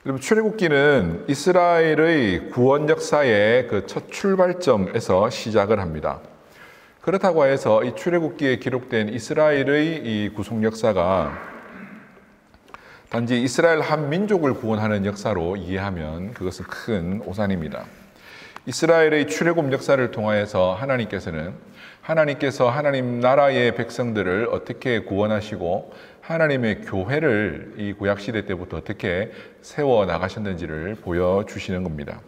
여러분, 출애굽기는 이스라엘의 구원 역사의 그 첫 출발점에서 시작을 합니다. 그렇다고 해서 이 출애굽기에 기록된 이스라엘의 이 구속 역사가 단지 이스라엘 한 민족을 구원하는 역사로 이해하면 그것은 큰 오산입니다. 이스라엘의 출애굽 역사를 통하여서 하나님께서 하나님 나라의 백성들을 어떻게 구원하시고 하나님의 교회를 이 구약시대 때부터 어떻게 세워 나가셨는지를 보여주시는 겁니다.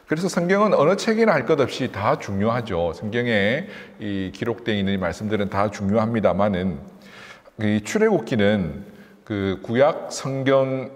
그래서 성경은 어느 책이나 할 것 없이 다 중요하죠. 성경에 이 기록되어 있는 이 말씀들은 다 중요합니다만은 이 출애굽기는 그 구약 성경에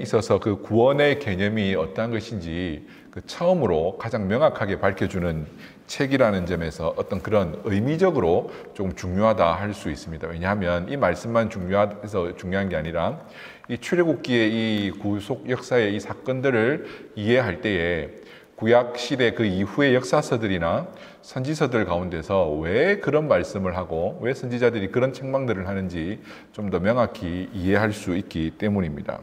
있어서 그 구원의 개념이 어떠한 것인지 그 처음으로 가장 명확하게 밝혀주는 책이라는 점에서 어떤 그런 의미적으로 좀 중요하다 할 수 있습니다. 왜냐하면 이 말씀만 중요한 게 아니라 이 출애굽기의 이 구속 역사의 이 사건들을 이해할 때에 구약 시대 그 이후의 역사서들이나 선지서들 가운데서 왜 그런 말씀을 하고 왜 선지자들이 그런 책망들을 하는지 좀 더 명확히 이해할 수 있기 때문입니다.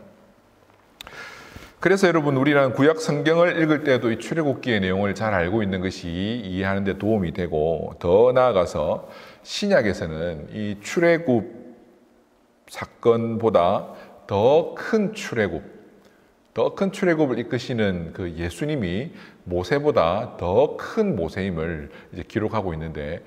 그래서 여러분, 우리는 구약 성경을 읽을 때도 이 출애굽기의 내용을 잘 알고 있는 것이 이해하는 데 도움이 되고, 더 나아가서 신약에서는 이 출애굽 사건보다 더 큰 출애굽을 이끄시는 그 예수님이 모세보다 더 큰 모세임을 이제 기록하고 있는데,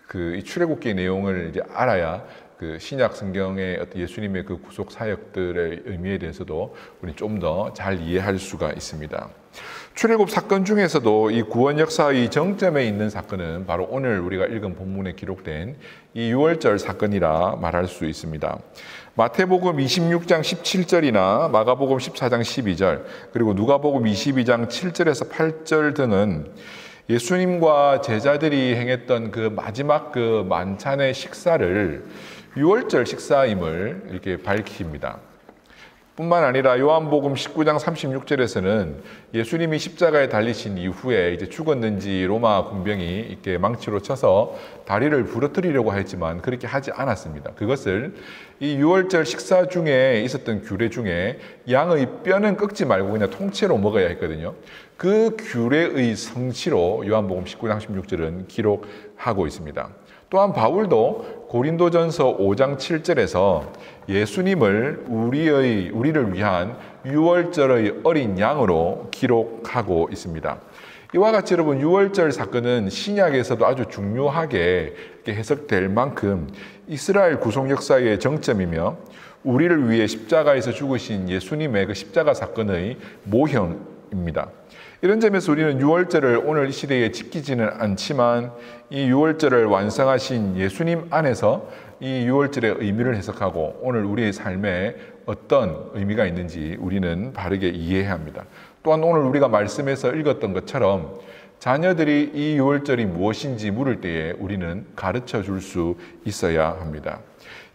그 이 출애굽기의 내용을 이제 알아야 그 신약 성경의 어떤 예수님의 그 구속 사역들의 의미에 대해서도 우리 좀 더 잘 이해할 수가 있습니다. 출애굽 사건 중에서도 이 구원 역사의 정점에 있는 사건은 바로 오늘 우리가 읽은 본문에 기록된 이 유월절 사건이라 말할 수 있습니다. 마태복음 26장 17절이나 마가복음 14장 12절, 그리고 누가복음 22장 7절에서 8절 등은 예수님과 제자들이 행했던 그 마지막 그 만찬의 식사를 유월절 식사임을 이렇게 밝힙니다. 뿐만 아니라 요한복음 19장 36절에서는 예수님이 십자가에 달리신 이후에 이제 죽었는지 로마 군병이 이렇게 망치로 쳐서 다리를 부러뜨리려고 했지만 그렇게 하지 않았습니다. 그것을 이 유월절 식사 중에 있었던 규례 중에 양의 뼈는 꺾지 말고 그냥 통째로 먹어야 했거든요. 그 규례의 성취로 요한복음 19장 16절은 기록하고 있습니다. 또한 바울도 고린도전서 5장 7절에서 예수님을 우리를 위한 유월절의 어린 양으로 기록하고 있습니다. 이와 같이 여러분, 유월절 사건은 신약에서도 아주 중요하게 해석될 만큼 이스라엘 구속 역사의 정점이며 우리를 위해 십자가에서 죽으신 예수님의 그 십자가 사건의 모형입니다. 이런 점에서 우리는 유월절을 오늘 이 시대에 지키지는 않지만 이 유월절을 완성하신 예수님 안에서 이 유월절의 의미를 해석하고 오늘 우리의 삶에 어떤 의미가 있는지 우리는 바르게 이해해야 합니다. 또한 오늘 우리가 말씀에서 읽었던 것처럼 자녀들이 이 유월절이 무엇인지 물을 때에 우리는 가르쳐 줄 수 있어야 합니다.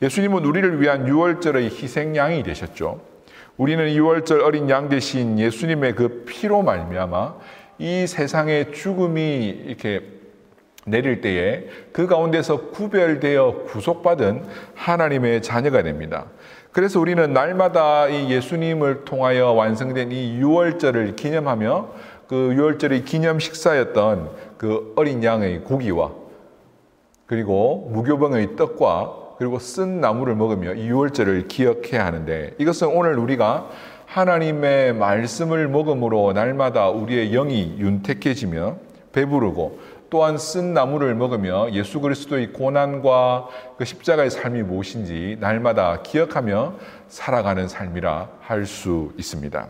예수님은 우리를 위한 유월절의 희생양이 되셨죠. 우리는 유월절 어린 양 대신 예수님의 그 피로 말미암아 이 세상의 죽음이 이렇게 내릴 때에 그 가운데서 구별되어 구속받은 하나님의 자녀가 됩니다. 그래서 우리는 날마다 이 예수님을 통하여 완성된 이 유월절을 기념하며 그 유월절의 기념 식사였던 그 어린 양의 고기와 그리고 무교병의 떡과 그리고 쓴 나물을 먹으며 이 유월절을 기억해야 하는데, 이것은 오늘 우리가 하나님의 말씀을 먹음으로 날마다 우리의 영이 윤택해지며 배부르고, 또한 쓴 나물을 먹으며 예수 그리스도의 고난과 그 십자가의 삶이 무엇인지 날마다 기억하며 살아가는 삶이라 할 수 있습니다.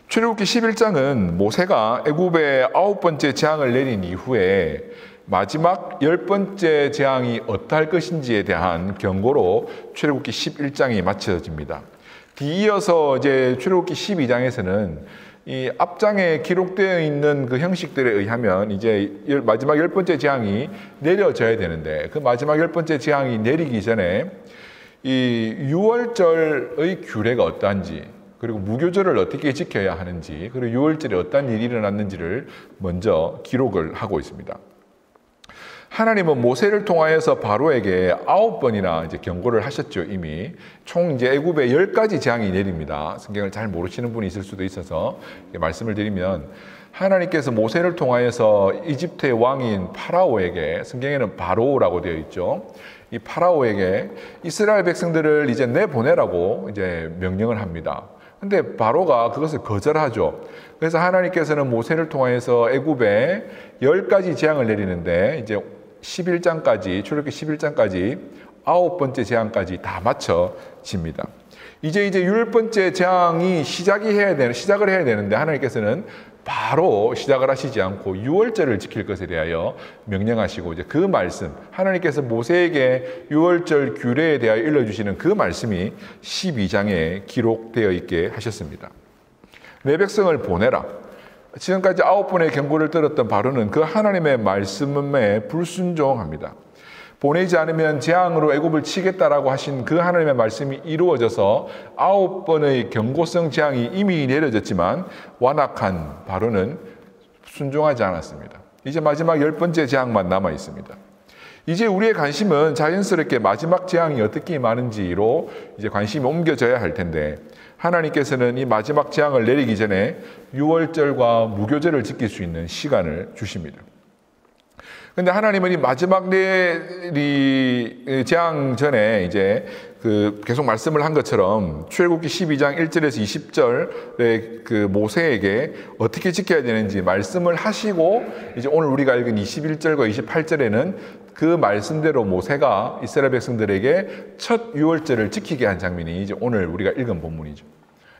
출애굽기 11장은 모세가 애굽에 9번째 재앙을 내린 이후에 마지막 10번째 재앙이 어떠할 것인지에 대한 경고로 출애굽기 11장이 마쳐집니다. 뒤이어서 이제 출애굽기 12장에서는 이 앞장에 기록되어 있는 그 형식들에 의하면 이제 마지막 10번째 재앙이 내려져야 되는데, 그 마지막 10번째 재앙이 내리기 전에 이 유월절의 규례가 어떠한지, 그리고 무교절을 어떻게 지켜야 하는지, 그리고 유월절에 어떤 일이 일어났는지를 먼저 기록을 하고 있습니다. 하나님은 모세를 통하여서 바로에게 9번이나 이제 경고를 하셨죠. 이미 총 이제 애굽에 10가지 재앙이 내립니다. 성경을 잘 모르시는 분이 있을 수도 있어서 말씀을 드리면, 하나님께서 모세를 통하여서 이집트의 왕인 파라오에게, 성경에는 바로라고 되어 있죠. 이 파라오에게 이스라엘 백성들을 이제 내보내라고 이제 명령을 합니다. 근데 바로가 그것을 거절하죠. 그래서 하나님께서는 모세를 통하여서 애굽에 10가지 재앙을 내리는데, 이제 11장까지, 출애굽기 11장까지 9번째 재앙까지 다 마쳐집니다. 이제 10번째 재앙이 시작을 해야 되는데, 하나님께서는 바로 시작을 하시지 않고 6월절을 지킬 것에 대하여 명령하시고, 이제 그 말씀, 하나님께서 모세에게 6월절 규례에 대하여 일러주시는 그 말씀이 12장에 기록되어 있게 하셨습니다. 내 백성을 보내라. 지금까지 9번의 경고를 들었던 바로는 그 하나님의 말씀에 불순종합니다. 보내지 않으면 재앙으로 애굽을 치겠다라고 하신 그 하나님의 말씀이 이루어져서 9번의 경고성 재앙이 이미 내려졌지만 완악한 바로는 순종하지 않았습니다. 이제 마지막 10번째 재앙만 남아 있습니다. 이제 우리의 관심은 자연스럽게 마지막 재앙이 어떻게 임하는지로 이제 관심이 옮겨져야 할 텐데, 하나님께서는 이 마지막 재앙을 내리기 전에 6월절과 무교절을 지킬 수 있는 시간을 주십니다. 근데 하나님은 이 마지막 재앙 전에 이제 계속 말씀을 한 것처럼 출애굽기 12장 1절에서 20절의 그 모세에게 어떻게 지켜야 되는지 말씀을 하시고, 이제 오늘 우리가 읽은 21절과 28절에는 그 말씀대로 모세가 이스라엘 백성들에게 첫 유월절을 지키게 한 장면이 이제 오늘 우리가 읽은 본문이죠.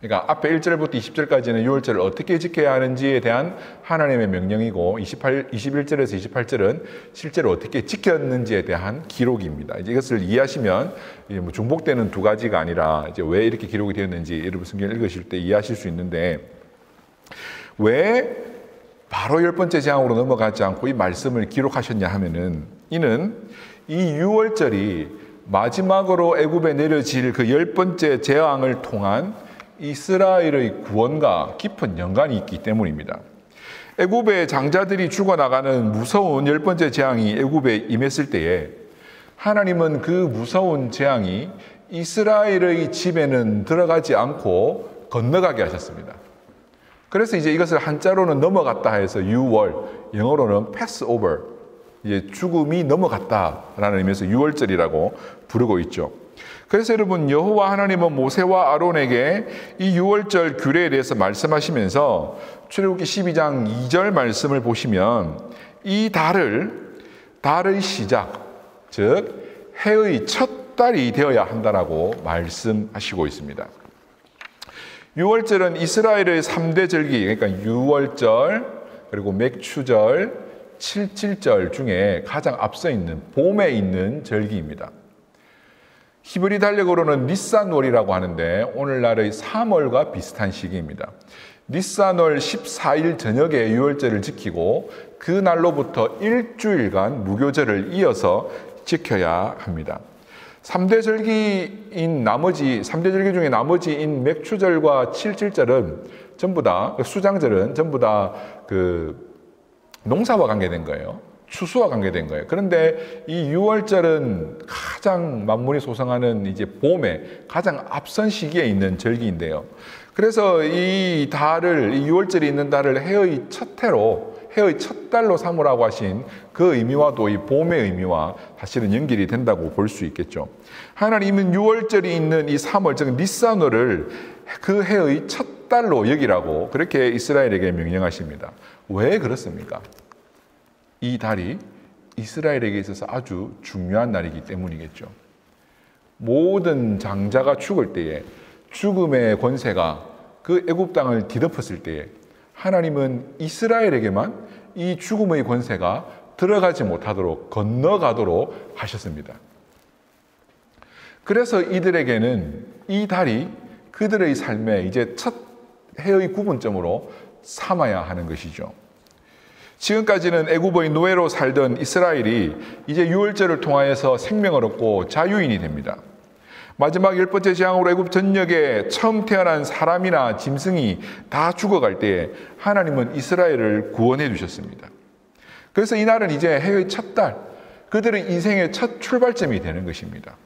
그러니까 앞에 1절부터 20절까지는 유월절을 어떻게 지켜야 하는지에 대한 하나님의 명령이고, 21절에서 28절은 실제로 어떻게 지켰는지에 대한 기록입니다. 이제 이것을 이해하시면 뭐 중복되는 두 가지가 아니라 이제 왜 이렇게 기록이 되었는지 여러분 성경을 읽으실 때 이해하실 수 있는데, 왜 바로 10번째 재앙으로 넘어가지 않고 이 말씀을 기록하셨냐 하면은, 이는 이 유월절이 마지막으로 애굽에 내려질 그 10번째 재앙을 통한 이스라엘의 구원과 깊은 연관이 있기 때문입니다. 애굽의 장자들이 죽어나가는 무서운 10번째 재앙이 애굽에 임했을 때에 하나님은 그 무서운 재앙이 이스라엘의 집에는 들어가지 않고 건너가게 하셨습니다. 그래서 이제 이것을 한자로는 넘어갔다 해서 유월, 영어로는 Passover, 이제 죽음이 넘어갔다라는 의미에서 유월절이라고 부르고 있죠. 그래서 여러분, 여호와 하나님은 모세와 아론에게 이 유월절 규례에 대해서 말씀하시면서 출애굽기 12장 2절 말씀을 보시면 이 달의 시작, 즉 해의 첫 달이 되어야 한다라고 말씀하시고 있습니다. 유월절은 이스라엘의 3대 절기, 그러니까 유월절, 그리고 맥추절, 칠칠절 중에 가장 앞서 있는 봄에 있는 절기입니다. 히브리 달력으로는 니산월이라고 하는데 오늘날의 3월과 비슷한 시기입니다. 니산월 14일 저녁에 유월절을 지키고 그 날로부터 일주일간 무교절을 이어서 지켜야 합니다. 3대 절기 중에 나머지인 맥추절과 칠칠절은 전부 다, 수장절은 전부 다 농사와 관계된 거예요. 추수와 관계된 거예요. 그런데 이 유월절은 가장 만물이 소성하는 이제 봄에 가장 앞선 시기에 있는 절기인데요. 그래서 이 유월절이 있는 달을 해의 첫 달로 삼으라고 하신 그 의미와도 이 봄의 의미와 사실은 연결이 된다고 볼 수 있겠죠. 하나님은 유월절이 있는 이 3월, 즉 니산월을 그 해의 첫 달로 여기라고 그렇게 이스라엘에게 명령하십니다. 왜 그렇습니까? 이 달이 이스라엘에게 있어서 아주 중요한 날이기 때문이겠죠. 모든 장자가 죽을 때에 죽음의 권세가 그 애굽 땅을 뒤덮었을 때에 하나님은 이스라엘에게만 이 죽음의 권세가 들어가지 못하도록 건너가도록 하셨습니다. 그래서 이들에게는 이 달이 그들의 삶에 이제 첫 해의 구분점으로 삼아야 하는 것이죠. 지금까지는 애굽의 노예로 살던 이스라엘이 이제 유월절을 통하여서 생명을 얻고 자유인이 됩니다. 마지막 10번째 재앙으로 애굽 전역에 처음 태어난 사람이나 짐승이 다 죽어갈 때에 하나님은 이스라엘을 구원해 주셨습니다. 그래서 이날은 이제 해의 첫 달, 그들의 인생의 첫 출발점이 되는 것입니다.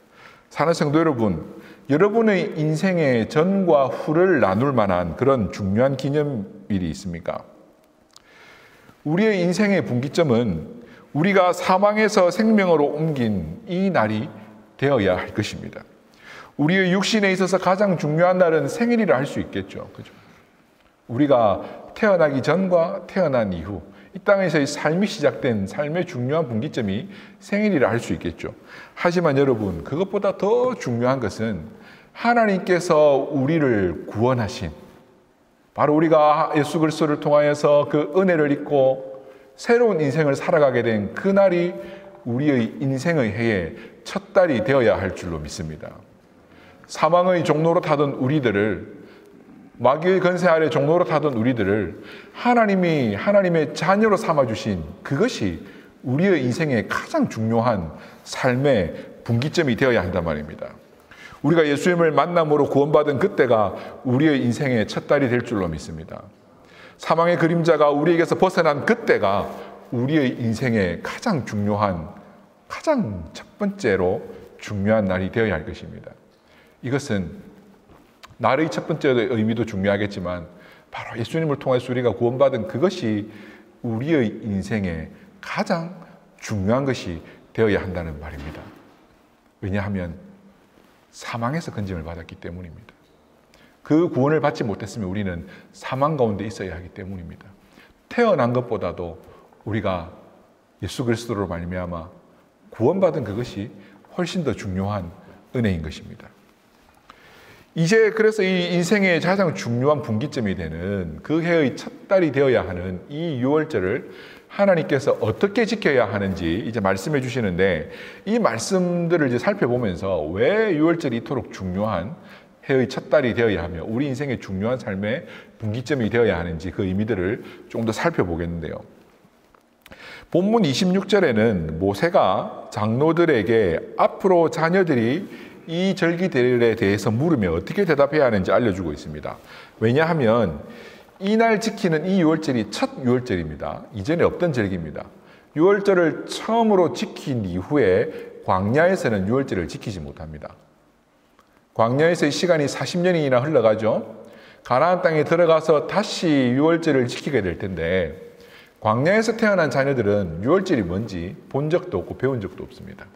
사랑하는 성도 여러분, 여러분의 인생의 전과 후를 나눌 만한 그런 중요한 기념일이 있습니까? 우리의 인생의 분기점은 우리가 사망에서 생명으로 옮긴 이 날이 되어야 할 것입니다. 우리의 육신에 있어서 가장 중요한 날은 생일이라 할 수 있겠죠. 그죠? 우리가 태어나기 전과 태어난 이후 이 땅에서의 삶이 시작된 삶의 중요한 분기점이 생일이라 할 수 있겠죠. 하지만 여러분, 그것보다 더 중요한 것은 하나님께서 우리를 구원하신, 바로 우리가 예수 그리스도를 통하여서 그 은혜를 입고 새로운 인생을 살아가게 된 그날이 우리의 인생의 해의 첫 달이 되어야 할 줄로 믿습니다. 사망의 종로로 타던 우리들을, 마귀의 권세 아래 종로로 타던 우리들을 하나님이 하나님의 자녀로 삼아주신 그것이 우리의 인생의 가장 중요한 삶의 분기점이 되어야 한단 말입니다. 우리가 예수님을 만남으로 구원받은 그때가 우리의 인생의 첫 달이 될 줄로 믿습니다. 사망의 그림자가 우리에게서 벗어난 그때가 우리의 인생의 가장 중요한, 가장 첫 번째로 중요한 날이 되어야 할 것입니다. 이것은 날의 첫 번째 의미도 중요하겠지만 바로 예수님을 통해서 우리가 구원받은 그것이 우리의 인생의 가장 중요한 것이 되어야 한다는 말입니다. 왜냐하면 사망에서 건짐을 받았기 때문입니다. 그 구원을 받지 못했으면 우리는 사망 가운데 있어야 하기 때문입니다. 태어난 것보다도 우리가 예수 그리스도로 말미암아 구원받은 그것이 훨씬 더 중요한 은혜인 것입니다. 이제 그래서 이 인생의 가장 중요한 분기점이 되는 그 해의 첫 달이 되어야 하는 이 유월절을 하나님께서 어떻게 지켜야 하는지 이제 말씀해 주시는데, 이 말씀들을 이제 살펴보면서 왜 유월절이 이토록 중요한 해의 첫 달이 되어야 하며 우리 인생의 중요한 삶의 분기점이 되어야 하는지 그 의미들을 조금 더 살펴보겠는데요. 본문 26절에는 모세가 장로들에게 앞으로 자녀들이 이 절기들에 대해서 물으면 어떻게 대답해야 하는지 알려주고 있습니다. 왜냐하면 이날 지키는 이 유월절이 첫 유월절입니다. 이전에 없던 절기입니다. 유월절을 처음으로 지킨 이후에 광야에서는 유월절을 지키지 못합니다. 광야에서의 시간이 40년이나 흘러가죠. 가나안 땅에 들어가서 다시 유월절을 지키게 될 텐데 광야에서 태어난 자녀들은 유월절이 뭔지 본 적도 없고 배운 적도 없습니다.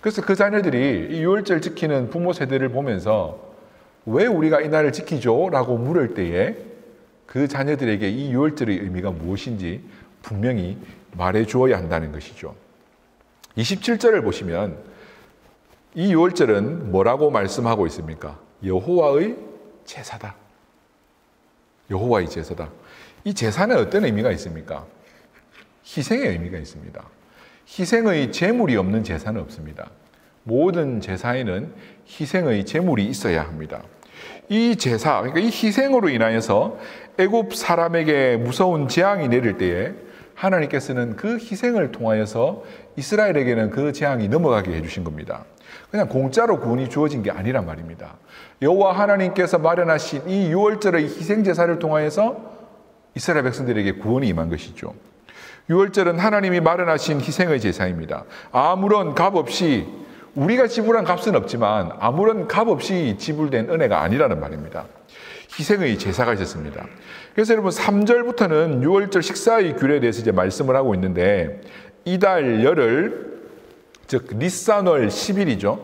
그래서 그 자녀들이 이 유월절 지키는 부모 세대를 보면서 왜 우리가 이 날을 지키죠? 라고 물을 때에 그 자녀들에게 이 유월절의 의미가 무엇인지 분명히 말해 주어야 한다는 것이죠. 27절을 보시면 이 유월절은 뭐라고 말씀하고 있습니까? 여호와의 제사다. 여호와의 제사다. 이 제사는 어떤 의미가 있습니까? 희생의 의미가 있습니다. 희생의 제물이 없는 제사는 없습니다. 모든 제사에는 희생의 제물이 있어야 합니다. 이 제사, 그러니까 이 희생으로 인하여서 애굽 사람에게 무서운 재앙이 내릴 때에 하나님께서는 그 희생을 통하여서 이스라엘에게는 그 재앙이 넘어가게 해주신 겁니다. 그냥 공짜로 구원이 주어진 게 아니란 말입니다. 여호와 하나님께서 마련하신 이 유월절의 희생 제사를 통하여서 이스라엘 백성들에게 구원이 임한 것이죠. 유월절은 하나님이 마련하신 희생의 제사입니다. 아무런 값 없이, 우리가 지불한 값은 없지만 아무런 값 없이 지불된 은혜가 아니라는 말입니다. 희생의 제사가 있었습니다. 그래서 여러분 3절부터는 유월절 식사의 규례에 대해서 이제 말씀을 하고 있는데, 이달 열흘, 즉 니산월 10일이죠.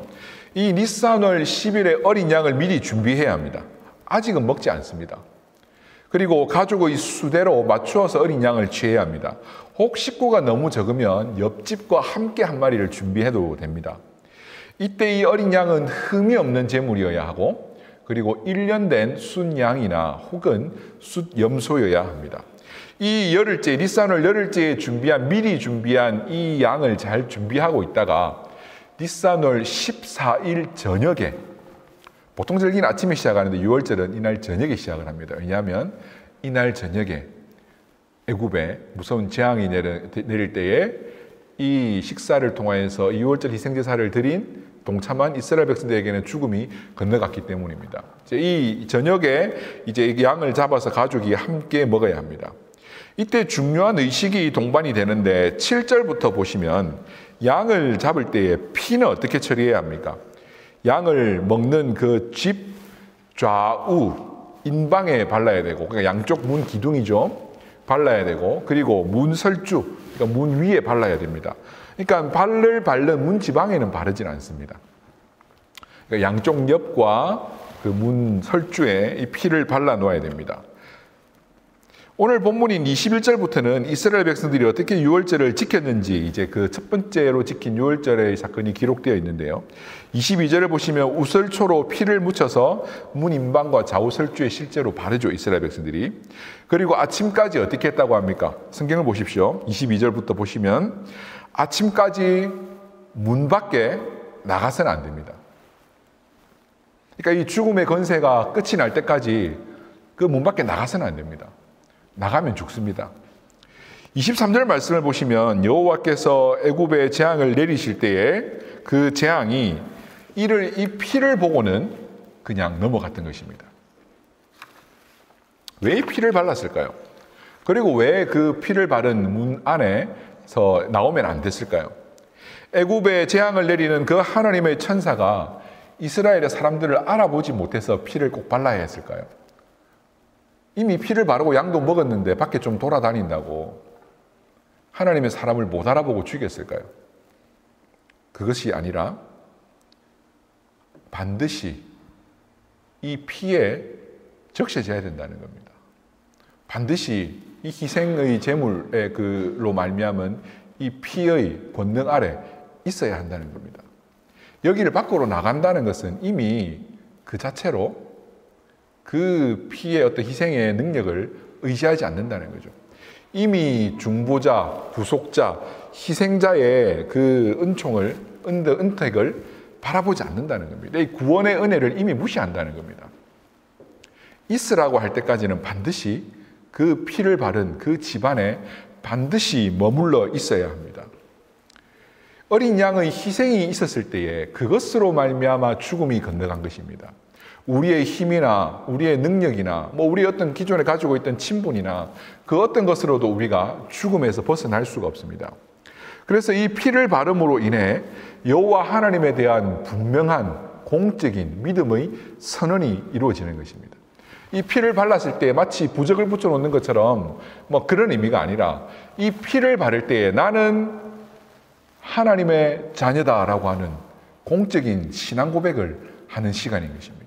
이 니산월 10일에 어린 양을 미리 준비해야 합니다. 아직은 먹지 않습니다. 그리고 가족의 수대로 맞추어서 어린 양을 취해야 합니다. 혹 식구가 너무 적으면 옆집과 함께 한 마리를 준비해도 됩니다. 이때 이 어린 양은 흠이 없는 제물이어야 하고, 그리고 1년 된 순양이나 혹은 숫염소여야 합니다. 이 열흘째, 니산월 열흘째에 미리 준비한 이 양을 잘 준비하고 있다가 니산월 14일 저녁에, 보통 절기는 아침에 시작하는데 유월절은 이날 저녁에 시작을 합니다. 왜냐하면 이날 저녁에 애굽에 무서운 재앙이 내릴 때에 이 식사를 통하여서 이 유월절 희생제사를 드린 동참한 이스라엘 백성들에게는 죽음이 건너갔기 때문입니다. 이 저녁에 이제 양을 잡아서 가족이 함께 먹어야 합니다. 이때 중요한 의식이 동반이 되는데 7절부터 보시면 양을 잡을 때에 피는 어떻게 처리해야 합니까? 양을 먹는 그 집 좌우 인방에 발라야 되고, 그러니까 양쪽 문 기둥이죠. 발라야 되고, 그리고 문 설주, 그러니까 문 위에 발라야 됩니다. 그러니까 바른 문 지방에는 바르진 않습니다. 그러니까 양쪽 옆과 그 문 설주에 이 피를 발라 놓아야 됩니다. 오늘 본문인 21절부터는 이스라엘 백성들이 어떻게 유월절을 지켰는지 이제 그 첫 번째로 지킨 유월절의 사건이 기록되어 있는데요. 22절을 보시면 우설초로 피를 묻혀서 문 인방과 좌우 설주에 실제로 바르죠, 이스라엘 백성들이. 그리고 아침까지 어떻게 했다고 합니까? 성경을 보십시오. 22절부터 보시면 아침까지 문 밖에 나가서는 안 됩니다. 그러니까 이 죽음의 권세가 끝이 날 때까지 그 문 밖에 나가서는 안 됩니다. 나가면 죽습니다. 23절 말씀을 보시면 여호와께서 애굽에 재앙을 내리실 때에 그 재앙이 이 피를 보고는 그냥 넘어갔던 것입니다. 왜 이 피를 발랐을까요? 그리고 왜 그 피를 바른 문 안에서 나오면 안 됐을까요? 애굽에 재앙을 내리는 그 하나님의 천사가 이스라엘의 사람들을 알아보지 못해서 피를 꼭 발라야 했을까요? 이미 피를 바르고 양도 먹었는데 밖에 좀 돌아다닌다고 하나님의 사람을 못 알아보고 죽였을까요? 그것이 아니라 반드시 이 피에 적셔져야 된다는 겁니다. 반드시 이 희생의 제물의 그로 말미암은 이 피의 권능 아래 있어야 한다는 겁니다. 여기를 밖으로 나간다는 것은 이미 그 자체로 그 피의 어떤 희생의 능력을 의지하지 않는다는 거죠. 이미 중보자, 구속자, 희생자의 그 은택을 바라보지 않는다는 겁니다. 이 구원의 은혜를 이미 무시한다는 겁니다. 있으라고 할 때까지는 반드시 그 피를 바른 그 집안에 반드시 머물러 있어야 합니다. 어린 양의 희생이 있었을 때에 그것으로 말미암아 죽음이 건너간 것입니다. 우리의 힘이나 우리의 능력이나 우리 어떤 기존에 가지고 있던 친분이나 그 어떤 것으로도 우리가 죽음에서 벗어날 수가 없습니다. 그래서 이 피를 바름으로 인해 여호와 하나님에 대한 분명한 공적인 믿음의 선언이 이루어지는 것입니다. 이 피를 발랐을 때 마치 부적을 붙여놓는 것처럼 그런 의미가 아니라 이 피를 바를 때에 나는 하나님의 자녀다라고 하는 공적인 신앙 고백을 하는 시간인 것입니다.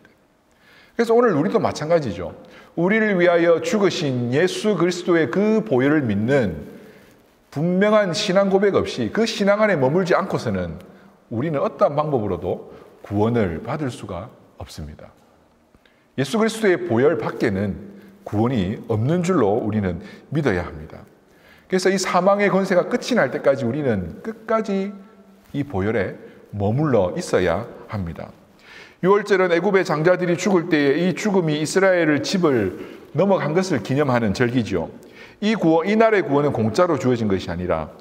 그래서 오늘 우리도 마찬가지죠. 우리를 위하여 죽으신 예수 그리스도의 그 보혈을 믿는 분명한 신앙 고백 없이 그 신앙 안에 머물지 않고서는 우리는 어떠한 방법으로도 구원을 받을 수가 없습니다. 예수 그리스도의 보혈 밖에는 구원이 없는 줄로 우리는 믿어야 합니다. 그래서 이 사망의 권세가 끝이 날 때까지 우리는 끝까지 이 보혈에 머물러 있어야 합니다. 유월절은 애굽의 장자들이 죽을 때에 이 죽음이 이스라엘을 집을 넘어간 것을 기념하는 절기죠. 이 날의 구원은 공짜로 주어진 것이 아니라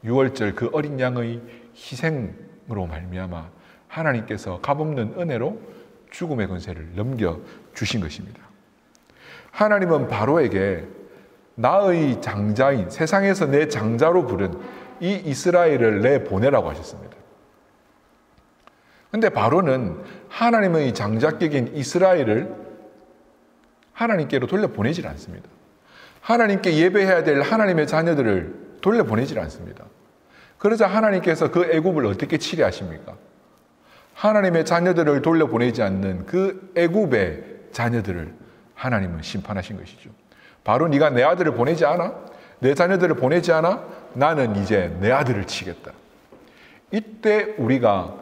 유월절 그 어린 양의 희생으로 말미암아 하나님께서 값없는 은혜로 죽음의 권세를 넘겨주신 것입니다. 하나님은 바로에게 나의 장자인, 세상에서 내 장자로 부른 이 이스라엘을 내보내라고 하셨습니다. 그런데 바로는 하나님의 장자격인 이스라엘을 하나님께로 돌려보내질 않습니다. 하나님께 예배해야 될 하나님의 자녀들을 돌려보내질 않습니다. 그러자 하나님께서 그 애굽을 어떻게 치료하십니까? 하나님의 자녀들을 돌려보내지 않는 그 애굽의 자녀들을 하나님은 심판하신 것이죠. 바로 네가 내 아들을 보내지 않아? 내 자녀들을 보내지 않아? 나는 이제 내 아들을 치겠다. 이때 우리가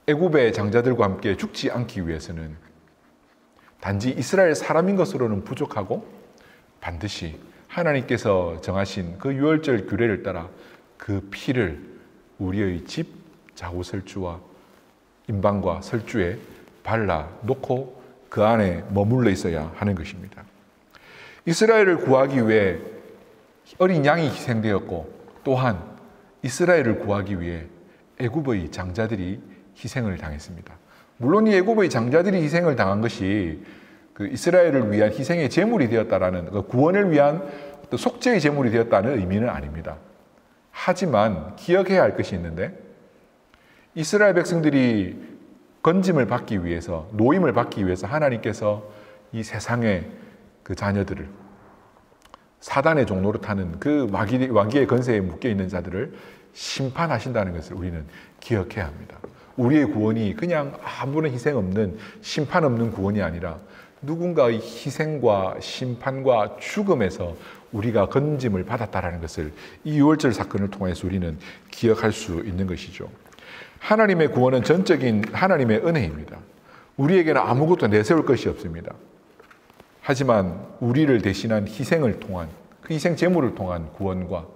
애굽의 장자들과 함께 죽지 않기 위해서는 단지 이스라엘 사람인 것으로는 부족하고 반드시 하나님께서 정하신 그 유월절 규례를 따라 그 피를 우리의 집 좌우 설주와 인방과 설주에 발라 놓고 그 안에 머물러 있어야 하는 것입니다. 이스라엘을 구하기 위해 어린 양이 희생되었고 또한 이스라엘을 구하기 위해 애굽의 장자들이 희생을 당했습니다. 물론 이 애굽의 장자들이 희생을 당한 것이 그 이스라엘을 위한 희생의 제물이 되었다라는 그 구원을 위한 속죄의 제물이 되었다는 의미는 아닙니다. 하지만 기억해야 할 것이 있는데, 이스라엘 백성들이 건짐을 받기 위해서, 노임을 받기 위해서 하나님께서 이 세상의 그 자녀들을, 사단의 종로를 타는 그 마귀의 건세에 묶여있는 자들을 심판하신다는 것을 우리는 기억해야 합니다. 우리의 구원이 그냥 아무런 희생 없는, 심판 없는 구원이 아니라 누군가의 희생과 심판과 죽음에서 우리가 건짐을 받았다라는 것을 이 유월절 사건을 통해서 우리는 기억할 수 있는 것이죠. 하나님의 구원은 전적인 하나님의 은혜입니다. 우리에게는 아무것도 내세울 것이 없습니다. 하지만 우리를 대신한 희생을 통한, 그 희생 제물을 통한 구원과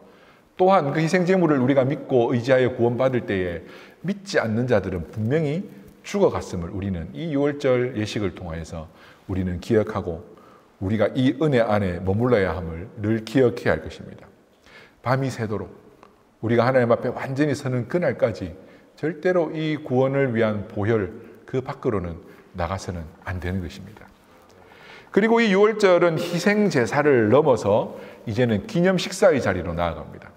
또한 그 희생 제물을 우리가 믿고 의지하여 구원받을 때에 믿지 않는 자들은 분명히 죽어갔음을 우리는 이 유월절 예식을 통해서 우리는 기억하고 우리가 이 은혜 안에 머물러야 함을 늘 기억해야 할 것입니다. 밤이 새도록 우리가 하나님 앞에 완전히 서는 그날까지 절대로 이 구원을 위한 보혈 그 밖으로는 나가서는 안 되는 것입니다. 그리고 이 유월절은 희생 제사를 넘어서 이제는 기념 식사의 자리로 나아갑니다.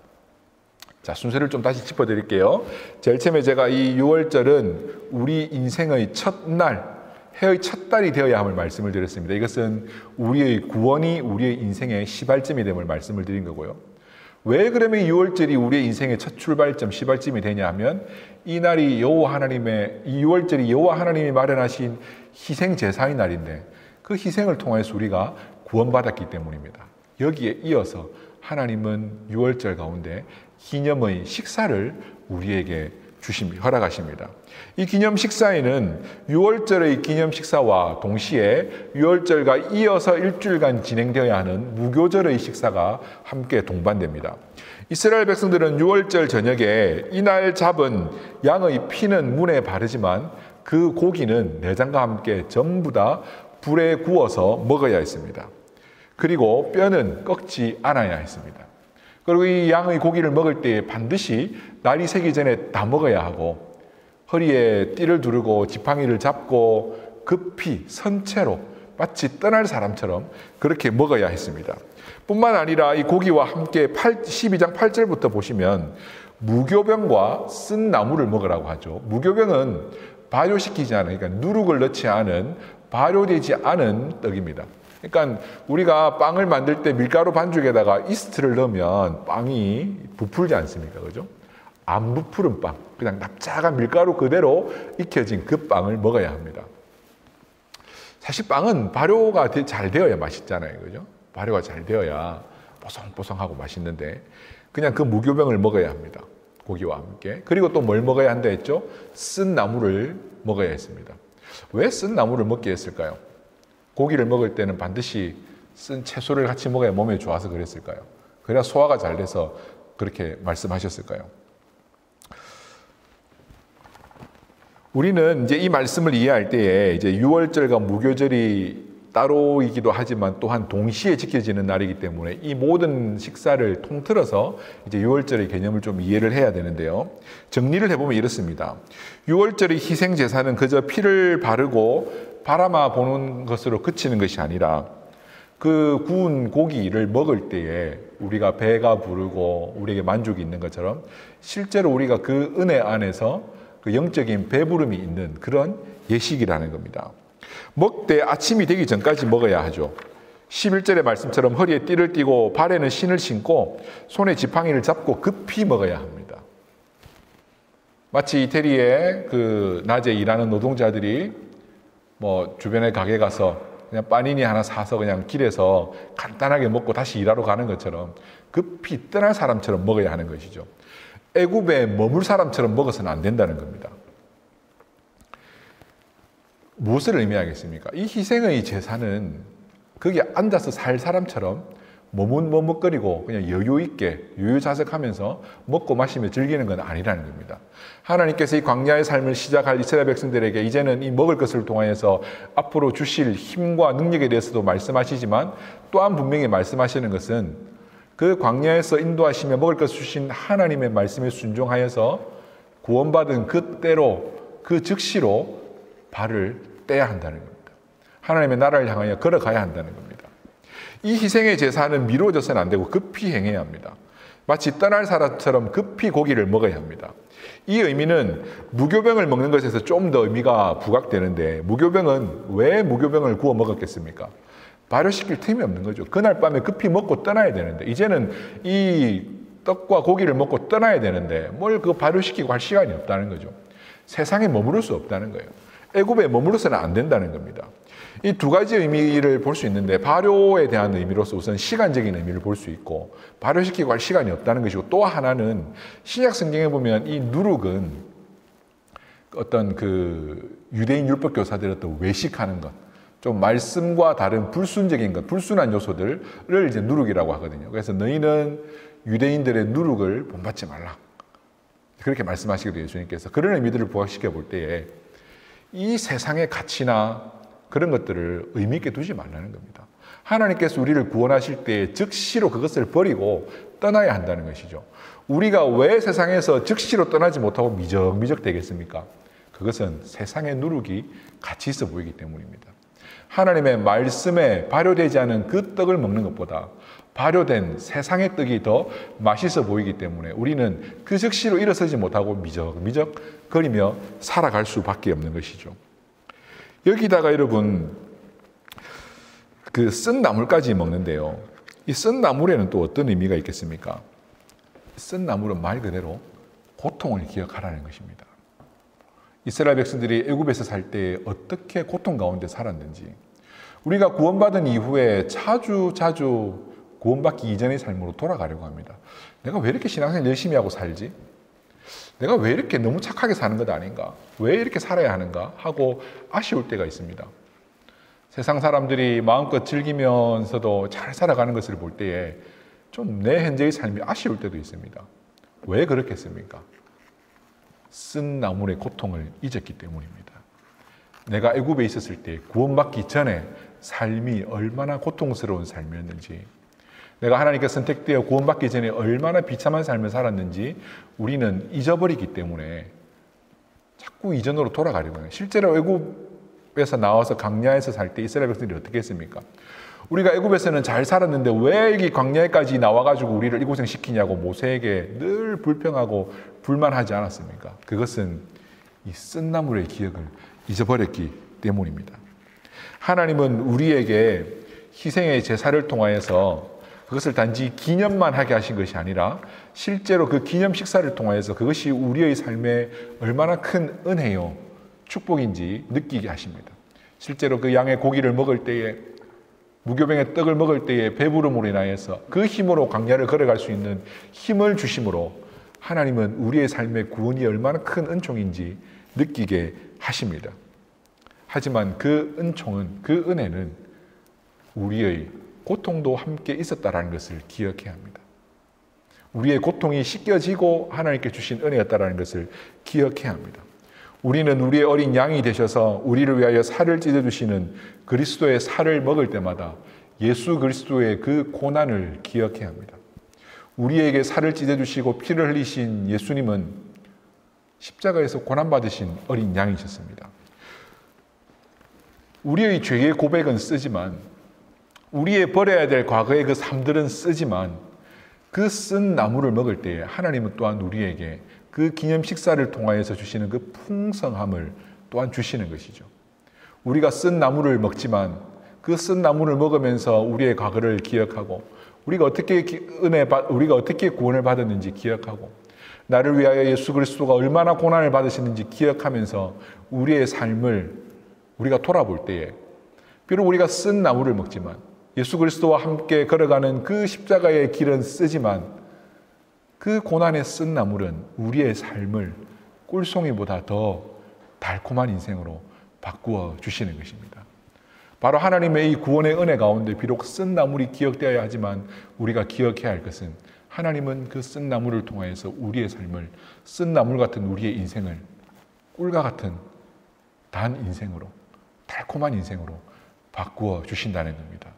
자, 순서를 좀 다시 짚어드릴게요. 제일 처음에 제가 이 유월절은 우리 인생의 첫날, 해의 첫 달이 되어야 함을 말씀을 드렸습니다. 이것은 우리의 구원이 우리의 인생의 시발점이 됨을 말씀을 드린 거고요. 왜 그러면 이 유월절이 우리의 인생의 첫 출발점, 시발점이 되냐 하면 이 날이 이 유월절이 여호와 하나님이 마련하신 희생 제사의 날인데 그 희생을 통해서 우리가 구원받았기 때문입니다. 여기에 이어서 하나님은 유월절 가운데 기념의 식사를 우리에게 허락하십니다. 이 기념 식사에는 유월절의 기념 식사와 동시에 유월절과 이어서 일주일간 진행되어야 하는 무교절의 식사가 함께 동반됩니다. 이스라엘 백성들은 유월절 저녁에 이날 잡은 양의 피는 문에 바르지만 그 고기는 내장과 함께 전부 다 불에 구워서 먹어야 했습니다. 그리고 뼈는 꺾지 않아야 했습니다. 그리고 이 양의 고기를 먹을 때 반드시 날이 새기 전에 다 먹어야 하고 허리에 띠를 두르고 지팡이를 잡고 급히 선체로 마치 떠날 사람처럼 그렇게 먹어야 했습니다. 뿐만 아니라 이 고기와 함께 12장 8절부터 보시면 무교병과 쓴 나물을 먹으라고 하죠. 무교병은 발효시키지 않은, 그러니까 누룩을 넣지 않은 발효되지 않은 떡입니다. 그러니까 우리가 빵을 만들 때 밀가루 반죽에다가 이스트를 넣으면 빵이 부풀지 않습니까? 그죠? 안 부푸른 빵, 그냥 납작한 밀가루 그대로 익혀진 그 빵을 먹어야 합니다. 사실 빵은 발효가 잘 되어야 맛있잖아요. 그죠? 발효가 잘 되어야 뽀송뽀송하고 맛있는데 그냥 그 무교병을 먹어야 합니다. 고기와 함께. 그리고 또 뭘 먹어야 한다 했죠? 쓴 나물을 먹어야 했습니다. 왜 쓴 나물을 먹게 했을까요? 고기를 먹을 때는 반드시 쓴 채소를 같이 먹어야 몸에 좋아서 그랬을까요? 그래야 소화가 잘 돼서 그렇게 말씀하셨을까요? 우리는 이제 이 말씀을 이해할 때에 이제 유월절과 무교절이 따로이기도 하지만 또한 동시에 지켜지는 날이기 때문에 이 모든 식사를 통틀어서 이제 유월절의 개념을 좀 이해를 해야 되는데요. 정리를 해보면 이렇습니다. 유월절의 희생 제사는 그저 피를 바르고 바라마 보는 것으로 그치는 것이 아니라 그 구운 고기를 먹을 때에 우리가 배가 부르고 우리에게 만족이 있는 것처럼 실제로 우리가 그 은혜 안에서 그 영적인 배부름이 있는 그런 예식이라는 겁니다. 먹되 아침이 되기 전까지 먹어야 하죠. 11절의 말씀처럼 허리에 띠를 띠고 발에는 신을 신고 손에 지팡이를 잡고 급히 먹어야 합니다. 마치 이태리에 그 낮에 일하는 노동자들이 뭐 주변에 가게 가서 그냥 빠니니 하나 사서 그냥 길에서 간단하게 먹고 다시 일하러 가는 것처럼 급히 떠날 사람처럼 먹어야 하는 것이죠. 애굽에 머물 사람처럼 먹어서는 안 된다는 겁니다. 무엇을 의미하겠습니까? 이 희생의 제사는 거기에 앉아서 살 사람처럼 머뭇머뭇거리고 그냥 여유있게 유유자적하면서 먹고 마시며 즐기는 건 아니라는 겁니다. 하나님께서 이 광야의 삶을 시작할 이스라엘 백성들에게 이제는 이 먹을 것을 통하여서 앞으로 주실 힘과 능력에 대해서도 말씀하시지만 또한 분명히 말씀하시는 것은 그 광야에서 인도하시며 먹을 것을 주신 하나님의 말씀에 순종하여서 구원받은 그때로 그 즉시로 발을 떼야 한다는 겁니다. 하나님의 나라를 향하여 걸어가야 한다는 겁니다. 이 희생의 제사는 미뤄져서는 안 되고 급히 행해야 합니다. 마치 떠날 사람처럼 급히 고기를 먹어야 합니다. 이 의미는 무교병을 먹는 것에서 좀 더 의미가 부각되는데, 무교병은 왜 무교병을 구워 먹었겠습니까? 발효시킬 틈이 없는 거죠. 그날 밤에 급히 먹고 떠나야 되는데, 이제는 이 떡과 고기를 먹고 떠나야 되는데 뭘 그 발효시키고 할 시간이 없다는 거죠. 세상에 머무를 수 없다는 거예요. 애굽에 머무르서는 안 된다는 겁니다. 이 두 가지 의미를 볼 수 있는데, 발효에 대한 의미로서 우선 시간적인 의미를 볼 수 있고, 발효시키고 할 시간이 없다는 것이고, 또 하나는 신약 성경에 보면 이 누룩은 어떤 그 유대인 율법 교사들의 어떤 외식하는 것, 좀 말씀과 다른 불순적인 것, 불순한 요소들을 이제 누룩이라고 하거든요. 그래서 너희는 유대인들의 누룩을 본받지 말라, 그렇게 말씀하시거든요, 예수님께서. 그런 의미들을 부각시켜 볼 때에 이 세상의 가치나 그런 것들을 의미 있게 두지 말라는 겁니다. 하나님께서 우리를 구원하실 때 즉시로 그것을 버리고 떠나야 한다는 것이죠. 우리가 왜 세상에서 즉시로 떠나지 못하고 미적미적 되겠습니까? 그것은 세상의 누룩이 같이 있어 보이기 때문입니다. 하나님의 말씀에 발효되지 않은 그 떡을 먹는 것보다 발효된 세상의 떡이 더 맛있어 보이기 때문에 우리는 그 즉시로 일어서지 못하고 미적미적 거리며 살아갈 수밖에 없는 것이죠. 여기다가 여러분, 그 쓴 나물까지 먹는데요. 이 쓴 나물에는 또 어떤 의미가 있겠습니까? 쓴 나물은 말 그대로 고통을 기억하라는 것입니다. 이스라엘 백성들이 애굽에서 살 때 어떻게 고통 가운데 살았는지, 우리가 구원받은 이후에 자주 구원받기 이전의 삶으로 돌아가려고 합니다. 내가 왜 이렇게 신앙생활 열심히 하고 살지? 내가 왜 이렇게 너무 착하게 사는 것 아닌가? 왜 이렇게 살아야 하는가? 하고 아쉬울 때가 있습니다. 세상 사람들이 마음껏 즐기면서도 잘 살아가는 것을 볼 때에 좀 내 현재의 삶이 아쉬울 때도 있습니다. 왜 그렇겠습니까? 쓴 나물의 고통을 잊었기 때문입니다. 내가 애굽에 있었을 때 구원받기 전에 삶이 얼마나 고통스러운 삶이었는지, 내가 하나님께 선택되어 구원받기 전에 얼마나 비참한 삶을 살았는지 우리는 잊어버리기 때문에 자꾸 이전으로 돌아가려고 해요. 실제로 애굽에서 나와서 광야에서 살 때 이스라엘 백성들이 어떻게 했습니까? 우리가 애굽에서는 잘 살았는데 왜 여기 광야에까지 나와가지고 우리를 이 고생 시키냐고 모세에게 늘 불평하고 불만하지 않았습니까? 그것은 이 쓴 나물의 기억을 잊어버렸기 때문입니다. 하나님은 우리에게 희생의 제사를 통하여서 그것을 단지 기념만 하게 하신 것이 아니라 실제로 그 기념 식사를 통하여서 그것이 우리의 삶에 얼마나 큰 은혜요, 축복인지 느끼게 하십니다. 실제로 그 양의 고기를 먹을 때에, 무교병의 떡을 먹을 때에 배부름으로 인하여서 그 힘으로 광야를 걸어갈 수 있는 힘을 주심으로 하나님은 우리의 삶의 구원이 얼마나 큰 은총인지 느끼게 하십니다. 하지만 그 은총은, 그 은혜는 우리의 고통도 함께 있었다라는 것을 기억해야 합니다. 우리의 고통이 씻겨지고 하나님께 주신 은혜였다라는 것을 기억해야 합니다. 우리는 우리의 어린 양이 되셔서 우리를 위하여 살을 찢어주시는 그리스도의 살을 먹을 때마다 예수 그리스도의 그 고난을 기억해야 합니다. 우리에게 살을 찢어주시고 피를 흘리신 예수님은 십자가에서 고난받으신 어린 양이셨습니다. 우리의 죄의 고백은 쓰지만, 우리의 버려야 될 과거의 그 삶들은 쓰지만, 그 쓴 나물을 먹을 때 하나님은 또한 우리에게 그 기념 식사를 통하여서 주시는 그 풍성함을 또한 주시는 것이죠. 우리가 쓴 나물을 먹지만 그 쓴 나물을 먹으면서 우리의 과거를 기억하고, 우리가 어떻게 구원을 받았는지 기억하고, 나를 위하여 예수 그리스도가 얼마나 고난을 받으셨는지 기억하면서 우리의 삶을 우리가 돌아볼 때에, 비록 우리가 쓴 나물을 먹지만, 예수 그리스도와 함께 걸어가는 그 십자가의 길은 쓰지만, 그 고난의 쓴 나물은 우리의 삶을 꿀송이보다 더 달콤한 인생으로 바꾸어 주시는 것입니다. 바로 하나님의 이 구원의 은혜 가운데 비록 쓴 나물이 기억되어야 하지만 우리가 기억해야 할 것은, 하나님은 그 쓴 나물을 통하여서 우리의 삶을, 쓴 나물 같은 우리의 인생을 꿀과 같은 단 인생으로, 달콤한 인생으로 바꾸어 주신다는 겁니다.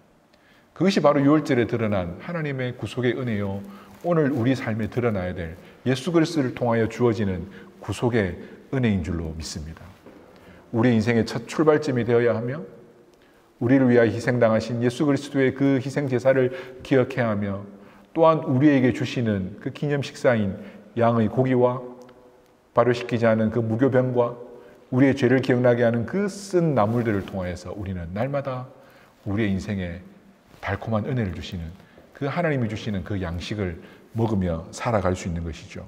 그것이 바로 유월절에 드러난 하나님의 구속의 은혜요, 오늘 우리 삶에 드러나야 될 예수 그리스도를 통하여 주어지는 구속의 은혜인 줄로 믿습니다. 우리 인생의 첫 출발점이 되어야 하며, 우리를 위하여 희생당하신 예수 그리스도의 그 희생 제사를 기억해야 하며, 또한 우리에게 주시는 그 기념 식사인 양의 고기와 발효시키지 않은 그 무교병과 우리의 죄를 기억나게 하는 그 쓴 나물들을 통하여서 우리는 날마다 우리의 인생에 달콤한 은혜를 주시는 그 하나님이 주시는 그 양식을 먹으며 살아갈 수 있는 것이죠.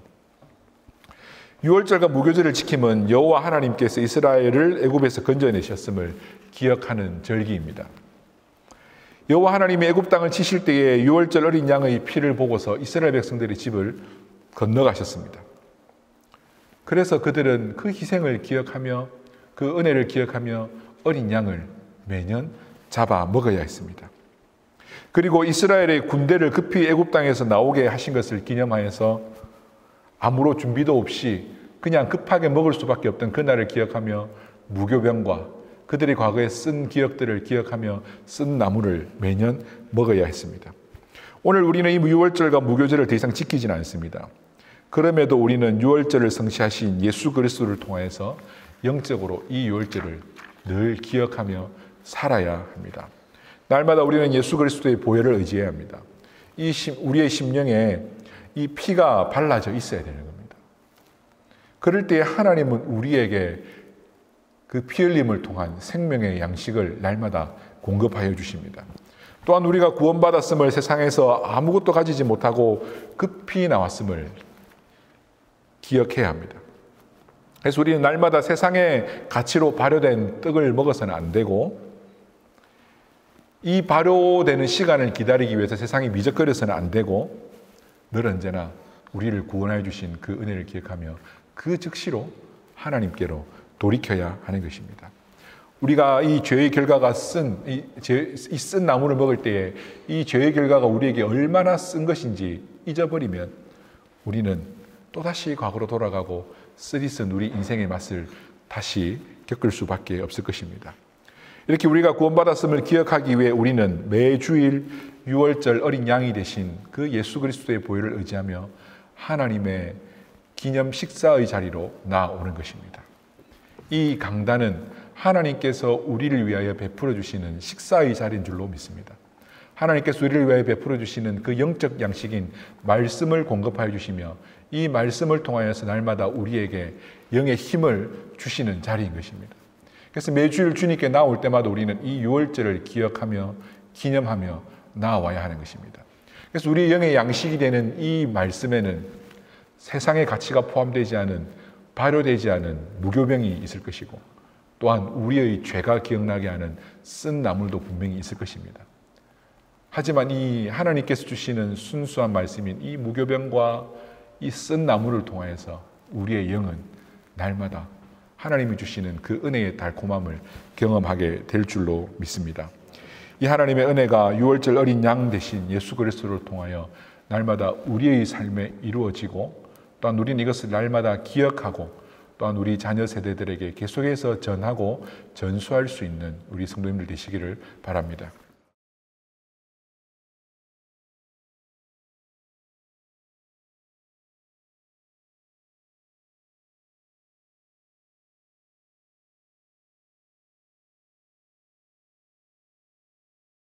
유월절과 무교절을 지킴은 여호와 하나님께서 이스라엘을 애굽에서 건져내셨음을 기억하는 절기입니다. 여호와 하나님이 애굽 땅을 치실 때에 유월절 어린 양의 피를 보고서 이스라엘 백성들의 집을 건너가셨습니다. 그래서 그들은 그 희생을 기억하며 그 은혜를 기억하며 어린 양을 매년 잡아 먹어야 했습니다. 그리고 이스라엘의 군대를 급히 애굽 땅에서 나오게 하신 것을 기념하여서 아무런 준비도 없이 그냥 급하게 먹을 수밖에 없던 그날을 기억하며 무교병과 그들이 과거에 쓴 기억들을 기억하며 쓴 나물을 매년 먹어야 했습니다. 오늘 우리는 이 유월절과 무교절을 더 이상 지키지는 않습니다. 그럼에도 우리는 유월절을 성취하신 예수 그리스도를 통해서 영적으로 이 유월절을 늘 기억하며 살아야 합니다. 날마다 우리는 예수 그리스도의 보혈을 의지해야 합니다. 우리의 심령에 이 피가 발라져 있어야 되는 겁니다. 그럴 때 하나님은 우리에게 그 피 흘림을 통한 생명의 양식을 날마다 공급하여 주십니다. 또한 우리가 구원받았음을 세상에서 아무것도 가지지 못하고 급히 나왔음을 기억해야 합니다. 그래서 우리는 날마다 세상의 가치로 발효된 떡을 먹어서는 안 되고 이 발효되는 시간을 기다리기 위해서 세상이 미적거려서는 안 되고 늘 언제나 우리를 구원하여 주신 그 은혜를 기억하며 그 즉시로 하나님께로 돌이켜야 하는 것입니다. 우리가 이 죄의 결과가 쓴 나무를 먹을 때에 이 죄의 결과가 우리에게 얼마나 쓴 것인지 잊어버리면 우리는 또다시 과거로 돌아가고 쓰디쓴 우리 인생의 맛을 다시 겪을 수밖에 없을 것입니다. 이렇게 우리가 구원받았음을 기억하기 위해 우리는 매주일 유월절 어린 양이 되신 그 예수 그리스도의 보혈을 의지하며 하나님의 기념 식사의 자리로 나아오는 것입니다. 이 강단은 하나님께서 우리를 위하여 베풀어 주시는 식사의 자리인 줄로 믿습니다. 하나님께서 우리를 위하여 베풀어 주시는 그 영적 양식인 말씀을 공급하여 주시며 이 말씀을 통하여서 날마다 우리에게 영의 힘을 주시는 자리인 것입니다. 그래서 매주일 주님께 나올 때마다 우리는 이 유월절을 기억하며 기념하며 나와야 하는 것입니다. 그래서 우리 영의 양식이 되는 이 말씀에는 세상의 가치가 포함되지 않은 발효되지 않은 무교병이 있을 것이고 또한 우리의 죄가 기억나게 하는 쓴 나물도 분명히 있을 것입니다. 하지만 이 하나님께서 주시는 순수한 말씀인 이 무교병과 이 쓴 나물을 통해서 우리의 영은 날마다 하나님이 주시는 그 은혜의 달콤함을 경험하게 될 줄로 믿습니다. 이 하나님의 은혜가 유월절 어린 양 대신 예수 그리스도를 통하여 날마다 우리의 삶에 이루어지고 또한 우리는 이것을 날마다 기억하고 또한 우리 자녀 세대들에게 계속해서 전하고 전수할 수 있는 우리 성도님들 되시기를 바랍니다.